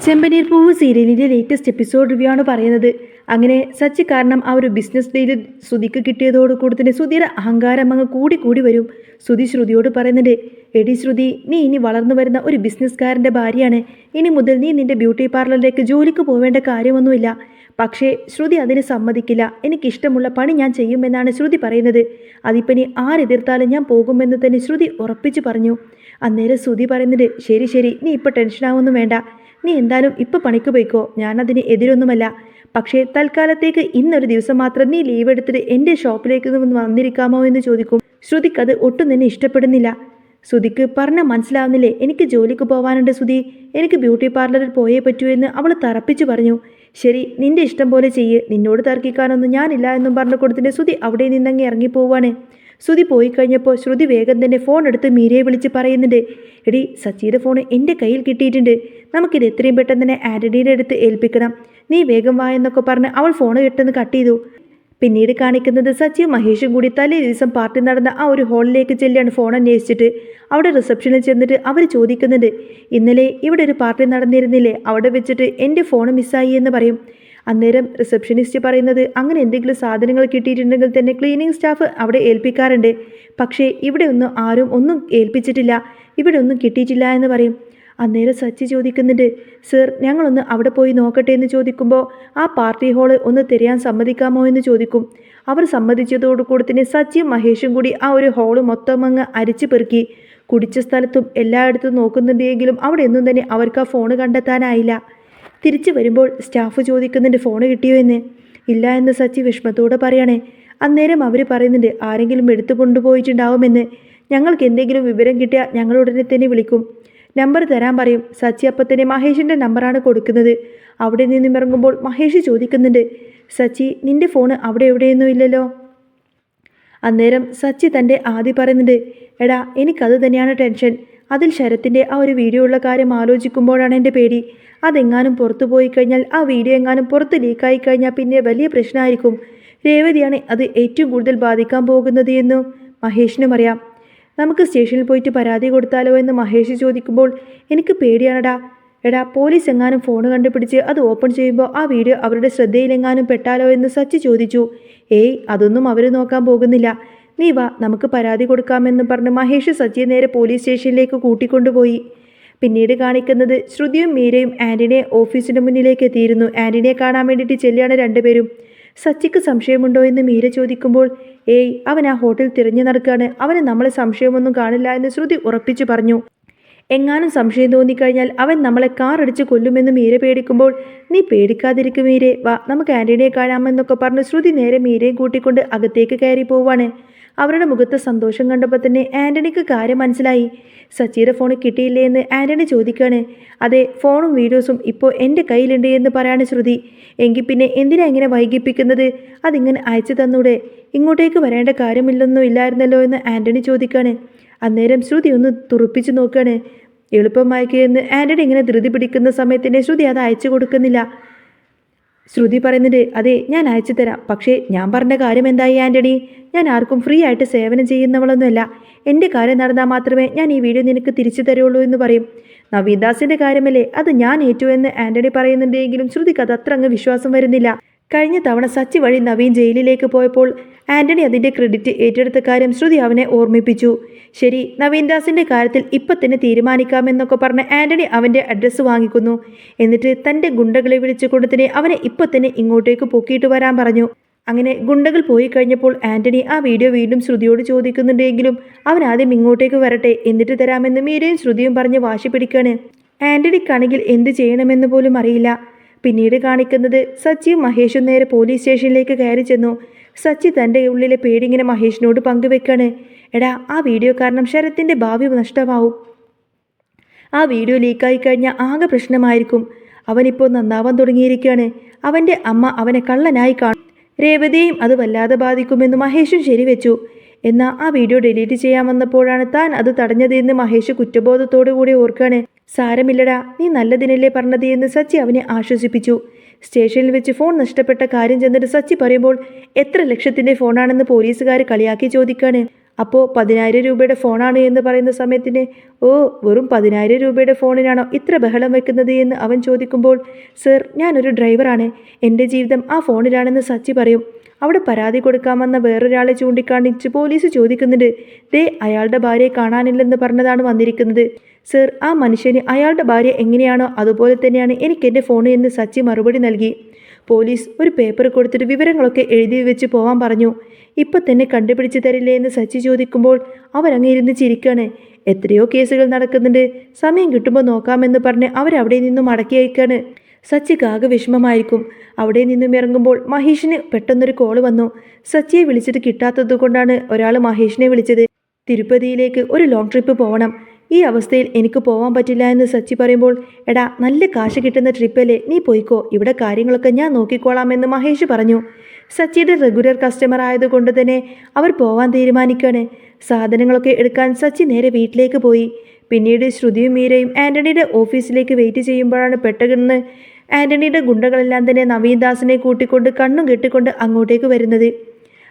ചെമ്പനീർ പൂവ് സീരിയലിൻ്റെ latest episode review ആണ് പറയുന്നത്. അങ്ങനെ സച്ചി കാരണം ആ ഒരു ബിസിനസ് ഡീല് ശ്രുതിക്ക് കിട്ടിയതോടുകൂടി തന്നെ ശ്രുതിയുടെ അഹങ്കാരം അങ്ങ് കൂടി വരും. ശ്രുതിയോട് പറയുന്നുണ്ട്, എടി ശ്രുതി, നീ ഇനി വളർന്നു വരുന്ന ഒരു ബിസിനസ്സുകാരൻ്റെ ഭാര്യയാണ്. ഇനി മുതൽ നീ നിൻ്റെ ബ്യൂട്ടി പാർലറിലേക്ക് ജോലിക്ക് പോവേണ്ട കാര്യമൊന്നുമില്ല. പക്ഷേ ശ്രുതി അതിന് സമ്മതിക്കില്ല. എനിക്കിഷ്ടമുള്ള പണി ഞാൻ ചെയ്യുമെന്നാണ് ശ്രുതി പറയുന്നത്. അതിപ്പനി ആരെതിർത്താലും ഞാൻ പോകുമെന്ന് തന്നെ ശ്രുതി ഉറപ്പിച്ചു പറഞ്ഞു. അന്നേരം ശ്രുതി പറയുന്നുണ്ട്, ശരി, നീ ഇപ്പോൾ ടെൻഷനാവൊന്നും വേണ്ട. നീ എന്തായാലും ഇപ്പോൾ പണിക്ക് പോയിക്കോ, ഞാനതിന് എതിരൊന്നുമല്ല. പക്ഷേ തൽക്കാലത്തേക്ക് ഇന്നൊരു ദിവസം മാത്രം നീ ലീവ് എടുത്തിട്ട് എൻ്റെ ഷോപ്പിലേക്ക് വന്നിരിക്കാമോ എന്ന് ചോദിക്കും. ശ്രുതിക്കത് ഒട്ടും തന്നെ ഇഷ്ടപ്പെടുന്നില്ല. ശ്രുതിക്ക് പറഞ്ഞാൽ മനസ്സിലാവുന്നില്ലേ, എനിക്ക് ജോലിക്ക് പോകാനുണ്ട് ശ്രുതി, എനിക്ക് ബ്യൂട്ടി പാർലറിൽ പോയേ പറ്റൂ എന്ന് അവൾ തറപ്പിച്ചു പറഞ്ഞു. ശരി, നിൻ്റെ ഇഷ്ടം പോലെ ചെയ്യ്, നിന്നോട് തർക്കിക്കാനൊന്നും ഞാനില്ല എന്നും പറഞ്ഞു കൊടുത്തിട്ട് ശ്രുതി അവിടെ നിന്നങ്ങ് ഇറങ്ങിപ്പോവാണ്. ശ്രുതി പോയി കഴിഞ്ഞപ്പോൾ ശ്രുതി വേഗം തന്നെ ഫോൺ എടുത്ത് മീരയെ വിളിച്ച് പറയുന്നുണ്ട്, എടി സച്ചിയുടെ ഫോൺ എൻ്റെ കയ്യിൽ കിട്ടിയിട്ടുണ്ട്, നമുക്കിത് എത്രയും പെട്ടെന്ന് തന്നെ ആൻ്റണിയുടെ അടുത്ത് ഏൽപ്പിക്കണം, നീ വേഗം വാ എന്നൊക്കെ പറഞ്ഞ് അവൾ ഫോൺ കിട്ടുന്ന കട്ട് ചെയ്തു. പിന്നീട് കാണിക്കുന്നത് സച്ചിയും മഹേഷും കൂടി തലേ ദിവസം പാർട്ടി നടന്ന ആ ഒരു ഹാളിലേക്ക് ചെല്ലിയാണ് ഫോൺ അന്വേഷിച്ചിട്ട്. അവിടെ റിസപ്ഷനിൽ ചെന്നിട്ട് അവർ ചോദിക്കുന്നുണ്ട്, ഇന്നലെ ഇവിടെ ഒരു പാർട്ടി നടന്നിരുന്നില്ലേ, അവിടെ വെച്ചിട്ട് എൻ്റെ ഫോൺ മിസ്സായി എന്ന് പറയും. അന്നേരം റിസപ്ഷനിസ്റ്റ് പറയുന്നത്, അങ്ങനെ എന്തെങ്കിലും സാധനങ്ങൾ കിട്ടിയിട്ടുണ്ടെങ്കിൽ തന്നെ ക്ലീനിങ് സ്റ്റാഫ് അവിടെ ഏൽപ്പിക്കാറുണ്ട്, പക്ഷേ ഇവിടെ ഒന്നും ആരും ഒന്നും ഏൽപ്പിച്ചിട്ടില്ല, ഇവിടെ ഒന്നും കിട്ടിയിട്ടില്ല എന്ന് പറയും. അന്നേരം സച്ചി ചോദിക്കുന്നുണ്ട്, സർ ഞങ്ങളൊന്ന് അവിടെ പോയി നോക്കട്ടെ എന്ന് ചോദിക്കുമ്പോൾ ആ പാർട്ടി ഹാള് ഒന്ന് തിരയാൻ സമ്മതിക്കാമോ എന്ന് ചോദിക്കും. അവർ സമ്മതിച്ചതോടുകൂടി തന്നെ സച്ചിയും മഹേഷും കൂടി ആ ഒരു ഹാള് മൊത്തം അങ്ങ് അരിച്ചു പെറുക്കി. കുടിച്ച സ്ഥലത്തും എല്ലായിടത്തും നോക്കുന്നുണ്ടെങ്കിലും അവിടെ ഒന്നും തന്നെ അവർക്ക് ആ ഫോണ് കണ്ടെത്താനായില്ല. തിരിച്ചു വരുമ്പോൾ സ്റ്റാഫ് ചോദിക്കുന്നുണ്ട്, ഫോണ് കിട്ടിയോ എന്ന്. ഇല്ല എന്ന് സച്ചി വിഷമത്തോടെ പറയണേ. അന്നേരം അവർ പറയുന്നുണ്ട്, ആരെങ്കിലും എടുത്തു കൊണ്ടുപോയിട്ടുണ്ടാവുമെന്ന്, ഞങ്ങൾക്ക് എന്തെങ്കിലും വിവരം കിട്ടിയാൽ ഞങ്ങൾ ഉടനെ തന്നെ വിളിക്കും, നമ്പർ തരാൻ പറയും. സച്ചി അപ്പം തന്നെ മഹേഷിൻ്റെ നമ്പറാണ് കൊടുക്കുന്നത്. അവിടെ നിന്നും ഇറങ്ങുമ്പോൾ മഹേഷ് ചോദിക്കുന്നുണ്ട്, സച്ചി നിൻ്റെ ഫോണ് അവിടെ എവിടെയൊന്നും ഇല്ലല്ലോ. അന്നേരം സച്ചി തൻ്റെ ആദ്യം പറയുന്നുണ്ട്, എടാ എനിക്കത് തന്നെയാണ് ടെൻഷൻ, അതിൽ ശരത്തിൻ്റെ ആ ഒരു വീഡിയോ ഉള്ള കാര്യം ആലോചിക്കുമ്പോഴാണ് എൻ്റെ പേടി. അതെങ്ങാനും പുറത്തു പോയി കഴിഞ്ഞാൽ, ആ വീഡിയോ എങ്ങാനും പുറത്ത് ലീക്കായി കഴിഞ്ഞാൽ പിന്നെ വലിയ പ്രശ്നമായിരിക്കും. രേവതിയാണ് അത് ഏറ്റവും കൂടുതൽ ബാധിക്കാൻ പോകുന്നത് എന്നും മഹേഷിനും അറിയാം. നമുക്ക് സ്റ്റേഷനിൽ പോയിട്ട് പരാതി കൊടുത്താലോ എന്ന് മഹേഷ് ചോദിക്കുമ്പോൾ, എനിക്ക് പേടിയാണടാ. എടാ പോലീസ് എങ്ങാനും ഫോൺ കണ്ടുപിടിച്ച് അത് ഓപ്പൺ ചെയ്യുമ്പോൾ ആ വീഡിയോ അവരുടെ ശ്രദ്ധയിലെങ്ങാനും പെട്ടാലോ എന്ന് സച്ചി ചോദിച്ചു. ഏയ് അതൊന്നും അവർ നോക്കാൻ പോകുന്നില്ല, നീ വാ നമുക്ക് പരാതി കൊടുക്കാമെന്ന് പറഞ്ഞ് മഹേഷ് സച്ചിയെ നേരെ പോലീസ് സ്റ്റേഷനിലേക്ക് കൂട്ടിക്കൊണ്ടുപോയി. പിന്നീട് കാണിക്കുന്നത് ശ്രുതിയും മീരയും ആൻ്റണിയെ ഓഫീസിന് മുന്നിലേക്ക് എത്തിയിരുന്നു. ആൻ്റണിയെ കാണാൻ വേണ്ടിയിട്ട് ചെല്ലിയാണ് രണ്ടുപേരും. സച്ചിക്ക് സംശയമുണ്ടോ എന്ന് മീര ചോദിക്കുമ്പോൾ, ഏയ് അവൻ ആ ഹോട്ടൽ തിരഞ്ഞു നടക്കുകയാണ്, അവന് നമ്മളെ സംശയമൊന്നും കാണില്ല എന്ന് ശ്രുതി ഉറപ്പിച്ചു പറഞ്ഞു. എങ്ങാനും സംശയം തോന്നിക്കഴിഞ്ഞാൽ അവൻ നമ്മളെ കാറടിച്ച് കൊല്ലുമെന്ന് മീര പേടിക്കുമ്പോൾ, നീ പേടിക്കാതിരിക്കും മീരെ, വാ നമുക്ക് ആൻ്റണിയെ കാണാമെന്നൊക്കെ പറഞ്ഞ് ശ്രുതി നേരെ മീരയും കൂട്ടിക്കൊണ്ട് അകത്തേക്ക് കയറി പോവാണ്. അവരുടെ മുഖത്ത് സന്തോഷം കണ്ടപ്പോൾ തന്നെ ആൻ്റണിക്ക് കാര്യം മനസ്സിലായി. സച്ചിയുടെ ഫോൺ കിട്ടിയില്ലേ എന്ന് ആൻ്റണി ചോദിക്കുകയാണ്. അതെ, ഫോണും വീഡിയോസും ഇപ്പോൾ എൻ്റെ കയ്യിലുണ്ട് എന്ന് പറയാണ് ശ്രുതി. എങ്കിൽ പിന്നെ എന്തിനാ ഇങ്ങനെ വൈകിപ്പിക്കുന്നത്, അതിങ്ങനെ അയച്ചു തന്നൂടെ, ഇങ്ങോട്ടേക്ക് വരേണ്ട കാര്യമില്ലൊന്നും ഇല്ലായിരുന്നല്ലോ എന്ന് ആൻ്റണി ചോദിക്കുകയാണ്. അന്നേരം ശ്രുതി ഒന്ന് തുറപ്പിച്ച് നോക്കുകയാണ്. എളുപ്പമാക്കിയെന്ന് ആൻ്റണി ഇങ്ങനെ ധൃതി പിടിക്കുന്ന സമയത്തിൻ്റെ ശ്രുതി അത് അയച്ചു കൊടുക്കുന്നില്ല. ശ്രുതി പറയുന്നുണ്ട്, അതെ ഞാൻ അയച്ചു തരാം, പക്ഷേ ഞാൻ പറഞ്ഞ കാര്യം എന്തായി ആൻ്റണി, ഞാൻ ആർക്കും ഫ്രീ ആയിട്ട് സേവനം ചെയ്യുന്നവളൊന്നുമല്ല, എൻ്റെ കാര്യം നടന്നാൽ മാത്രമേ ഞാൻ ഈ വീഡിയോ നിനക്ക് തിരിച്ചു തരുള്ളൂ എന്ന് പറയും. നവീൻദാസിൻ്റെ കാര്യമല്ലേ, അത് ഞാൻ ഏറ്റു എന്ന് ആൻ്റണി പറയുന്നുണ്ടെങ്കിലും ശ്രുതിക്ക് അത് അത്ര അങ്ങ് വിശ്വാസം വരുന്നില്ല. കഴിഞ്ഞ തവണ സച്ചി വഴി നവീൻ ജയിലിലേക്ക് പോയപ്പോൾ ആൻ്റണി അതിൻ്റെ ക്രെഡിറ്റ് ഏറ്റെടുത്ത കാര്യം ശ്രുതി അവനെ ഓർമ്മിപ്പിച്ചു. ശരി, നവീൻദാസിൻ്റെ കാര്യത്തിൽ ഇപ്പം തന്നെ തീരുമാനിക്കാമെന്നൊക്കെ പറഞ്ഞ് ആൻ്റണി അവൻ്റെ അഡ്രസ്സ് വാങ്ങിക്കുന്നു. എന്നിട്ട് തൻ്റെ ഗുണ്ടകളെ വിളിച്ചുകൊണ്ട് തന്നെ അവനെ ഇപ്പം തന്നെ ഇങ്ങോട്ടേക്ക് പൊക്കിയിട്ട് വരാൻ പറഞ്ഞു. അങ്ങനെ ഗുണ്ടകൾ പോയി കഴിഞ്ഞപ്പോൾ ആൻ്റണി ആ വീഡിയോ വീണ്ടും ശ്രുതിയോട് ചോദിക്കുന്നുണ്ടെങ്കിലും അവൻ ആദ്യം ഇങ്ങോട്ടേക്ക് വരട്ടെ എന്നിട്ട് തരാമെന്ന് മീരയും ശ്രുതിയും പറഞ്ഞ് വാശി പിടിക്കാണ്. ആൻ്റണിക്കാണെങ്കിൽ എന്ത് ചെയ്യണമെന്ന് പോലും അറിയില്ല. പിന്നീട് കാണിക്കുന്നത് സച്ചിയും മഹേഷും നേരെ പോലീസ് സ്റ്റേഷനിലേക്ക് കയറി ചെന്നു. സച്ചി തൻ്റെ ഉള്ളിലെ പേടിങ്ങനെ മഹേഷിനോട് പങ്കുവെക്കാണ്. എടാ ആ വീഡിയോ കാരണം ശരത്തിൻ്റെ ഭാവി നഷ്ടമാവും, ആ വീഡിയോ ലീക്കായി കഴിഞ്ഞാൽ ആകെ പ്രശ്നമായിരിക്കും, അവനിപ്പോൾ നന്നാവാൻ തുടങ്ങിയിരിക്കുകയാണ്, അവൻ്റെ അമ്മ അവനെ കള്ളനായി കാണും, രേവതിയെയും അത് വല്ലാതെ ബാധിക്കുമെന്ന് മഹേഷും ശരിവെച്ചു. എന്നാൽ ആ വീഡിയോ ഡിലീറ്റ് ചെയ്യാൻ വന്നപ്പോഴാണ് താൻ അത് തടഞ്ഞതെന്ന് മഹേഷ് കുറ്റബോധത്തോടു കൂടി ഓർക്കാണ്. സാരമില്ലടാ, നീ നല്ലതിനല്ലേ പറഞ്ഞത് എന്ന് സച്ചി അവനെ ആശ്വസിപ്പിച്ചു. സ്റ്റേഷനിൽ വെച്ച് ഫോൺ നഷ്ടപ്പെട്ട കാര്യം ചെന്നിട്ട് സച്ചി പറയുമ്പോൾ, എത്ര ലക്ഷത്തിൻ്റെ ഫോണാണെന്ന് പോലീസുകാർ കളിയാക്കി ചോദിക്കാണ്. അപ്പോൾ 10,000 രൂപയുടെ ഫോണാണ് എന്ന് പറയുന്ന സമയത്തിന് ഓ വെറും 10,000 രൂപയുടെ ഫോണിനാണോ ഇത്ര ബഹളം വെക്കുന്നത് എന്ന് അവൻ ചോദിക്കുമ്പോൾ സർ ഞാനൊരു ഡ്രൈവറാണ്, എൻ്റെ ജീവിതം ആ ഫോണിലാണെന്ന് സച്ചി പറയും. അവിടെ പരാതി കൊടുക്കാൻ വന്ന വേറൊരാളെ ചൂണ്ടിക്കാണിച്ച് പോലീസ് ചോദിക്കുന്നുണ്ട്, ദേ അയാളുടെ ഭാര്യയെ കാണാനില്ലെന്ന് പറഞ്ഞതാണ് വന്നിരിക്കുന്നത്. സർ ആ മനുഷ്യന് അയാളുടെ ഭാര്യ എങ്ങനെയാണോ അതുപോലെ തന്നെയാണ് എനിക്ക് എൻ്റെ ഫോൺ എന്ന് സച്ചി മറുപടി നൽകി. പോലീസ് ഒരു പേപ്പർ കൊടുത്തിട്ട് വിവരങ്ങളൊക്കെ എഴുതി വെച്ച് പോവാൻ പറഞ്ഞു. ഇപ്പം തന്നെ കണ്ടുപിടിച്ച് തരില്ലേ എന്ന് സച്ചി ചോദിക്കുമ്പോൾ അവരങ്ങ് ഇരുന്ന് ചിരിക്കാണ്. എത്രയോ കേസുകൾ നടക്കുന്നുണ്ട്, സമയം കിട്ടുമ്പോൾ നോക്കാമെന്ന് പറഞ്ഞ് അവരവിടെ നിന്നും മടക്കി അയക്കാണ്. സച്ചിക്ക് ആകെ വിഷമമായിരിക്കും. അവിടെ നിന്നും ഇറങ്ങുമ്പോൾ മഹേഷിന് പെട്ടെന്നൊരു കോള് വന്നു. സച്ചിയെ വിളിച്ചിട്ട് കിട്ടാത്തത് കൊണ്ടാണ് ഒരാൾ മഹേഷിനെ വിളിച്ചത്. തിരുപ്പതിയിലേക്ക് ഒരു ലോങ് ട്രിപ്പ് പോകണം, ഈ അവസ്ഥയിൽ എനിക്ക് പോകാൻ പറ്റില്ല എന്ന് സച്ചി പറയുമ്പോൾ എടാ നല്ല കാശ് കിട്ടുന്ന ട്രിപ്പല്ലേ, നീ പോയിക്കോ, ഇവിടെ കാര്യങ്ങളൊക്കെ ഞാൻ നോക്കിക്കോളാമെന്ന് മഹേഷ് പറഞ്ഞു. സച്ചിയുടെ റെഗുലർ കസ്റ്റമർ ആയതുകൊണ്ട് തന്നെ അവർ പോവാൻ തീരുമാനിക്കുകയാണ്. സാധനങ്ങളൊക്കെ എടുക്കാൻ സച്ചി നേരെ വീട്ടിലേക്ക് പോയി. പിന്നീട് ശ്രുതിയും മീരയും ആൻ്റണിയുടെ ഓഫീസിലേക്ക് വെയിറ്റ് ചെയ്യുമ്പോഴാണ് പെട്ടെന്ന് ആൻ്റണിയുടെ ഗുണ്ടകളെല്ലാം തന്നെ നവീൻ ദാസിനെ കൂട്ടിക്കൊണ്ട് കണ്ണും കെട്ടിക്കൊണ്ട് അങ്ങോട്ടേക്ക് വരുന്നത്.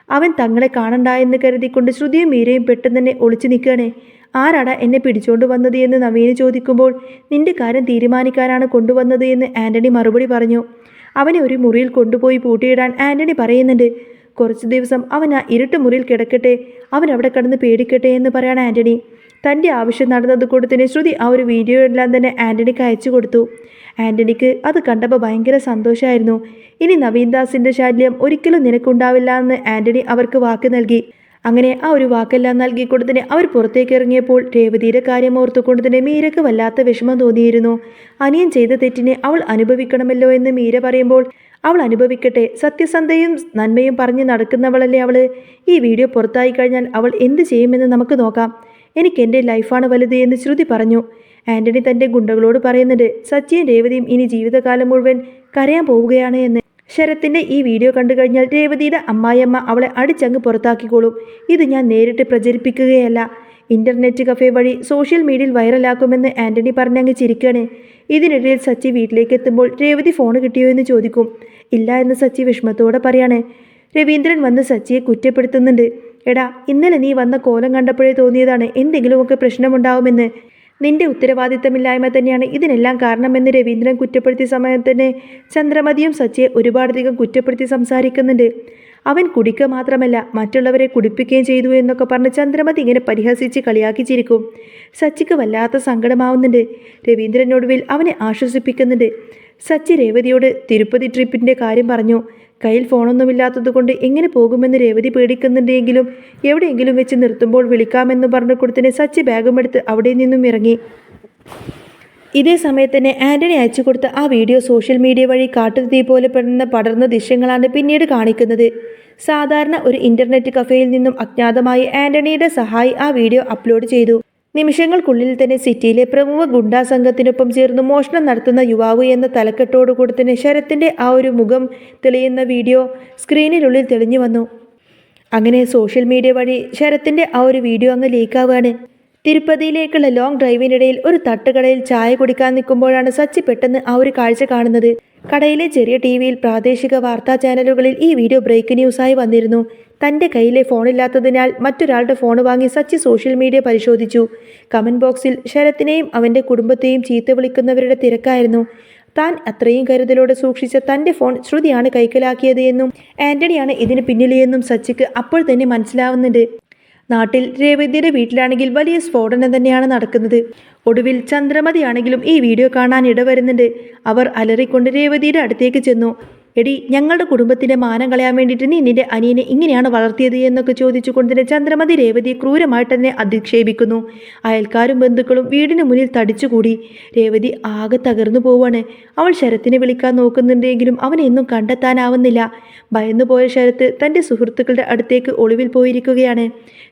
അവൻ തങ്ങളെ കാണണ്ട എന്ന് കരുതിക്കൊണ്ട് ശ്രുതിയും മീരയും പെട്ടെന്ന് തന്നെ ഒളിച്ചു നിൽക്കുകയാണ്. ആരാടാ എന്നെ പിടിച്ചോണ്ട് വന്നത് എന്ന് നവീന് ചോദിക്കുമ്പോൾ നിന്റെ കാര്യം തീരുമാനിക്കാനാണ് കൊണ്ടുവന്നത് എന്ന് ആൻ്റണി മറുപടി പറഞ്ഞു. അവനെ ഒരു മുറിയിൽ കൊണ്ടുപോയി പൂട്ടിയിടാൻ ആൻ്റണി പറയുന്നുണ്ട്. കുറച്ച് ദിവസം അവൻ ആ ഇരുട്ട് മുറിയിൽ കിടക്കട്ടെ, അവൻ അവിടെ കിടന്ന് പേടിക്കട്ടെ എന്ന് പറയാണ് ആൻ്റണി. തൻ്റെ ആവശ്യം നടന്നത് കൊണ്ട് തന്നെ ശ്രുതി ആ ഒരു വീഡിയോ എല്ലാം തന്നെ ആൻ്റണിക്ക് അയച്ചു കൊടുത്തു. ആൻ്റണിക്ക് അത് കണ്ടപ്പോൾ ഭയങ്കര സന്തോഷമായിരുന്നു. ഇനി നവീൻ ദാസിൻ്റെ ശല്യം ഒരിക്കലും നിനക്കുണ്ടാവില്ല എന്ന് ആൻ്റണി അവർക്ക് വാക്ക് നൽകി. അങ്ങനെ ആ ഒരു വാക്കെല്ലാം നൽകിക്കൊണ്ട് തന്നെ അവർ പുറത്തേക്ക് ഇറങ്ങിയപ്പോൾ രേവതിയുടെ കാര്യം ഓർത്തുകൊണ്ട് തന്നെ മീരയ്ക്ക് വല്ലാത്ത വിഷമം തോന്നിയിരുന്നു. അനിയൻ ചെയ്ത തെറ്റിനെ അവൾ അനുഭവിക്കണമല്ലോ എന്ന് മീര പറയുമ്പോൾ അവൾ അനുഭവിക്കട്ടെ, സത്യസന്ധയും നന്മയും പറഞ്ഞ് നടക്കുന്നവളല്ലേ അവൾ. ഈ വീഡിയോ പുറത്തായി കഴിഞ്ഞാൽ അവൾ എന്ത് ചെയ്യുമെന്ന് നമുക്ക് നോക്കാം, എനിക്ക് എൻ്റെ ലൈഫാണ് വലുത് എന്ന് ശ്രുതി പറഞ്ഞു. ആൻ്റണി തൻ്റെ ഗുണ്ടകളോട് പറയുന്നുണ്ട് സച്ചിയും രേവതിയും ഇനി ജീവിതകാലം മുഴുവൻ കരയാൻ പോവുകയാണ് എന്ന്. ശരത്തിൻ്റെ ഈ വീഡിയോ കണ്ടു കഴിഞ്ഞാൽ രേവതിയുടെ അമ്മായിയമ്മ അവളെ അടിച്ചങ്ങ് പുറത്താക്കിക്കോളും. ഇത് ഞാൻ നേരിട്ട് പ്രചരിപ്പിക്കുകയല്ല, ഇൻ്റർനെറ്റ് കഫേ വഴി സോഷ്യൽ മീഡിയയിൽ വൈറലാക്കുമെന്ന് ആൻ്റണി പറഞ്ഞങ്ങ് ചിരിക്കുകയാണ്. ഇതിനിടയിൽ സച്ചി വീട്ടിലേക്ക് എത്തുമ്പോൾ രേവതി ഫോൺ കിട്ടിയോ എന്ന് ചോദിക്കും. ഇല്ല എന്ന് സച്ചി വിഷമത്തോടെ പറയാണ്. രവീന്ദ്രൻ വന്ന് സച്ചിയെ കുറ്റപ്പെടുത്തുന്നുണ്ട്. എടാ ഇന്നലെ നീ വന്ന കോലം കണ്ടപ്പോഴേ തോന്നിയതാണ് എന്തെങ്കിലുമൊക്കെ പ്രശ്നമുണ്ടാവുമെന്ന്. നിന്റെ ഉത്തരവാദിത്തമില്ലായ്മ തന്നെയാണ് ഇതിനെല്ലാം കാരണമെന്ന് രവീന്ദ്രൻ കുറ്റപ്പെടുത്തിയ സമയത്ത് തന്നെ ചന്ദ്രമതിയും സച്ചിയെ ഒരുപാടധികം കുറ്റപ്പെടുത്തി സംസാരിക്കുന്നുണ്ട്. അവൻ കുടിക്കുക മാത്രമല്ല മറ്റുള്ളവരെ കുടിപ്പിക്കുകയും ചെയ്തു എന്നൊക്കെ പറഞ്ഞ് ചന്ദ്രമതി ഇങ്ങനെ പരിഹസിച്ച് കളിയാക്കി ചിരിക്കും. സച്ചിക്ക് വല്ലാത്ത സങ്കടമാവുന്നുണ്ട്. രവീന്ദ്രനൊടുവിൽ അവനെ ആശ്വസിപ്പിക്കുന്നുണ്ട്. സച്ചി രേവതിയോട് തിരുപ്പതി ട്രിപ്പിൻ്റെ കാര്യം പറഞ്ഞു. കയ്യിൽ ഫോണൊന്നുമില്ലാത്തത് കൊണ്ട് എങ്ങനെ പോകുമെന്ന് രേവതി പേടിക്കുന്നുണ്ടെങ്കിലും എവിടെയെങ്കിലും വെച്ച് നിർത്തുമ്പോൾ വിളിക്കാമെന്ന് പറഞ്ഞു കൊടുത്തതിന് സച്ചി ബാഗുമെടുത്ത് അവിടെ നിന്നും ഇറങ്ങി. ഇതേ സമയത്ത് തന്നെ ആൻ്റണി അയച്ചു കൊടുത്ത ആ വീഡിയോ സോഷ്യൽ മീഡിയ വഴി കാട്ടുതീ പോലെ പടർന്ന ദൃശ്യങ്ങളാണ് പിന്നീട് കാണിക്കുന്നത്. സാധാരണ ഒരു ഇൻ്റർനെറ്റ് കഫേയിൽ നിന്നും അജ്ഞാതമായി ആൻ്റണിയുടെ സഹായി ആ വീഡിയോ അപ്ലോഡ് ചെയ്തു. നിമിഷങ്ങൾക്കുള്ളിൽ തന്നെ സിറ്റിയിലെ പ്രമുഖ ഗുണ്ടാ സംഘത്തിനൊപ്പം ചേർന്ന് മോഷണം നടത്തുന്ന യുവാവ് എന്ന തലക്കെട്ടോടുകൂടി തന്നെ ശരത്തിൻ്റെ ആ ഒരു മുഖം തെളിയുന്ന വീഡിയോ സ്ക്രീനിനുള്ളിൽ തെളിഞ്ഞു വന്നു. അങ്ങനെ സോഷ്യൽ മീഡിയ വഴി ശരത്തിൻ്റെ ആ ഒരു വീഡിയോ അങ്ങ് ലീക്കാവുകയാണ്. തിരുപ്പതിയിലേക്കുള്ള ലോങ് ഡ്രൈവിനിടയിൽ ഒരു തട്ടുകടയിൽ ചായ കുടിക്കാൻ നിൽക്കുമ്പോഴാണ് സച്ചി പെട്ടെന്ന് ആ ഒരു കാഴ്ച കാണുന്നത്. കടയിലെ ചെറിയ ടിവിയിൽ പ്രാദേശിക വാർത്താ ചാനലുകളിൽ ഈ വീഡിയോ ബ്രേക്ക് ന്യൂസായി വന്നിരുന്നു. തൻ്റെ കയ്യിലെ ഫോണില്ലാത്തതിനാൽ മറ്റൊരാളുടെ ഫോൺ വാങ്ങി സച്ചി സോഷ്യൽ മീഡിയ പരിശോധിച്ചു. കമൻറ്റ് ബോക്സിൽ ശരത്തിനെയും അവൻ്റെ കുടുംബത്തെയും ചീത്ത വിളിക്കുന്നവരുടെ തിരക്കായിരുന്നു. താൻ അത്രയും കരുതലോടെ സൂക്ഷിച്ച തൻ്റെ ഫോൺ ശ്രുതിയാണ് കൈക്കലാക്കിയത് എന്നും ആൻ്റണിയാണ് ഇതിന് പിന്നിലെന്നും സച്ചിക്ക് അപ്പോൾ തന്നെ മനസ്സിലാവുന്നുണ്ട്. നാട്ടിൽ രേവതിയുടെ വീട്ടിലാണെങ്കിൽ വലിയ സ്ഫോടനം തന്നെയാണ് നടക്കുന്നത്. ഒടുവിൽ ചന്ദ്രമതിയാണെങ്കിലും ഈ വീഡിയോ കാണാൻ ഇടവരുന്നുണ്ട്. അവർ അലറിക്കൊണ്ട് രേവതിയുടെ അടുത്തേക്ക് ചെന്നു. എടി ഞങ്ങളുടെ കുടുംബത്തിൻ്റെ മാനം കളയാൻ വേണ്ടിയിട്ട് നീ നിന്റെ അനിയനെ ഇങ്ങനെയാണ് വളർത്തിയത് എന്നൊക്കെ ചോദിച്ചുകൊണ്ട് തന്നെ ചന്ദ്രമതി രേവതിയെ ക്രൂരമായിട്ട് തന്നെ അധിക്ഷേപിക്കുന്നു. അയൽക്കാരും ബന്ധുക്കളും വീടിന് മുന്നിൽ തടിച്ചുകൂടി. രേവതി ആകെ തകർന്നു പോവാണ്. അവൾ ശരത്തിനെ വിളിക്കാൻ നോക്കുന്നുണ്ടെങ്കിലും അവനെയൊന്നും കണ്ടെത്താനാവുന്നില്ല. ഭയന്നുപോയ ശരത്ത് തൻ്റെ സുഹൃത്തുക്കളുടെ അടുത്തേക്ക് ഒളിവിൽ പോയിരിക്കുകയാണ്.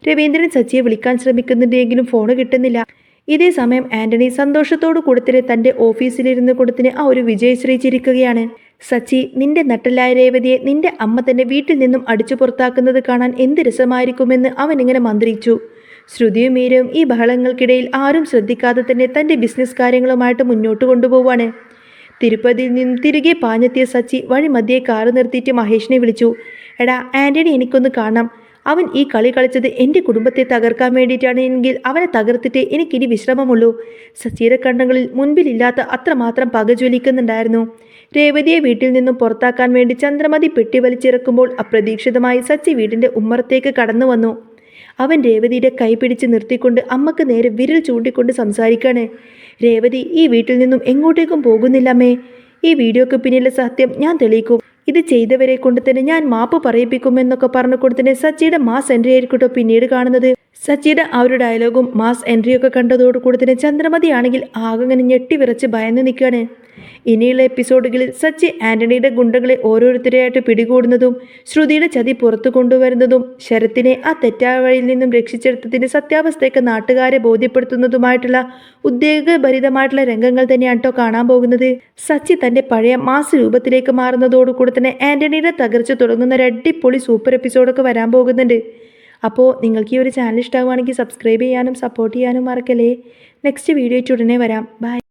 രവീന്ദ്രൻ സച്ചിയെ വിളിക്കാൻ ശ്രമിക്കുന്നുണ്ടെങ്കിലും ഫോണ് കിട്ടുന്നില്ല. ഇതേ സമയം ആൻ്റണി സന്തോഷത്തോടു കൂടത്തിന് തൻ്റെ ഓഫീസിലിരുന്ന് കൊടുത്തിന് ആ ഒരു വിജയശ്രീ ചിരിക്കുകയാണ്. സച്ചി, നിന്റെ നട്ടലായ രേവതിയെ നിന്റെ അമ്മ തന്നെ വീട്ടിൽ നിന്നും അടിച്ചു പുറത്താക്കുന്നത് കാണാൻ എന്ത് രസമായിരിക്കുമെന്ന് അവനിങ്ങനെ മന്ത്രിച്ചു. ശ്രുതിയും മീരയും ഈ ബഹളങ്ങൾക്കിടയിൽ ആരും ശ്രദ്ധിക്കാതെ തന്നെ തൻ്റെ ബിസിനസ് കാര്യങ്ങളുമായിട്ട് മുന്നോട്ട് കൊണ്ടുപോവാണ്. തിരുപ്പതിയിൽ നിന്നും തിരികെ പാഞ്ഞെത്തിയ സച്ചി വഴി മധ്യേ കാറ് നിർത്തിയിട്ട് മഹേഷിനെ വിളിച്ചു. എടാ ആൻ്റണി എനിക്കൊന്ന് കാണാം, അവൻ ഈ കളി കളിച്ചത് എൻ്റെ കുടുംബത്തെ തകർക്കാൻ വേണ്ടിയിട്ടാണ് എങ്കിൽ അവനെ തകർത്തിട്ടേ എനിക്കിനി വിശ്രമമുള്ളൂ. സച്ചിയുടെ കണ്ണുകളിൽ മുൻപിലില്ലാത്ത അത്രമാത്രം പക ജ്വലിക്കുന്നുണ്ടായിരുന്നു. രേവതിയെ വീട്ടിൽ നിന്നും പുറത്താക്കാൻ വേണ്ടി ചന്ദ്രമതി പെട്ടി വലിച്ചിറക്കുമ്പോൾ അപ്രതീക്ഷിതമായി സച്ചി വീടിൻ്റെ ഉമ്മറത്തേക്ക് കടന്നു വന്നു. അവൻ രേവതിയുടെ കൈ പിടിച്ച് നിർത്തിക്കൊണ്ട് അമ്മക്ക് നേരെ വിരൽ ചൂണ്ടിക്കൊണ്ട് സംസാരിക്കാണ്. രേവതി ഈ വീട്ടിൽ നിന്നും എങ്ങോട്ടേക്കും പോകുന്നില്ലമ്മേ. ഈ വീഡിയോക്ക് പിന്നിലെ സത്യം ഞാൻ തെളിയിക്കും. ഇത് ചെയ്തവരെ കൊണ്ട് തന്നെ ഞാൻ മാപ്പ് പറയിപ്പിക്കുമെന്നൊക്കെ പറഞ്ഞു കൊടുത്തന്നെ സച്ചിയുടെ മാസ് എൻട്രി ആയിരിക്കട്ടോ പിന്നീട് കാണുന്നത്. സച്ചിയുടെ ആ ഒരു ഡയലോഗും മാസ് എൻട്രിയൊക്കെ കണ്ടതോടുകൂടി തന്നെ ചന്ദ്രമതി ആണെങ്കിൽ ആകെ ഇങ്ങനെ ഞെട്ടി വിറച്ച് ഭയന്ന് നിൽക്കുകയാണ്. ഇനിയുള്ള എപ്പിസോഡുകളിൽ സച്ചി ആന്റണിയുടെ ഗുണ്ടകളെ ഓരോരുത്തരെയായിട്ട് പിടികൂടുന്നതും ശ്രുതിയുടെ ചതി പുറത്തു കൊണ്ടുവരുന്നതും ശരത്തിനെ ആ തെറ്റായ വഴിയിൽ നിന്നും രക്ഷിച്ചെടുത്തതിൻ്റെ സത്യാവസ്ഥയൊക്കെ നാട്ടുകാരെ ബോധ്യപ്പെടുത്തുന്നതുമായിട്ടുള്ള ഉദ്വേഗഭരിതമായിട്ടുള്ള രംഗങ്ങൾ തന്നെയാണ് കേട്ടോ കാണാൻ പോകുന്നത്. സച്ചി തൻ്റെ പഴയ മാസ് രൂപത്തിലേക്ക് മാറുന്നതോടുകൂടി തന്നെ ആന്റണിയുടെ തകർച്ച തുടങ്ങുന്ന ഒരു അടിപൊളി സൂപ്പർ എപ്പിസോഡൊക്കെ വരാൻ പോകുന്നുണ്ട്. അപ്പോൾ നിങ്ങൾക്ക് ഈ ഒരു ചാനൽ ഇഷ്ടമാവുകയാണെങ്കിൽ സബ്സ്ക്രൈബ് ചെയ്യാനും സപ്പോർട്ട് ചെയ്യാനും മറക്കല്ലേ. നെക്സ്റ്റ് വീഡിയോ ഉടനെ വരാം. ബൈ.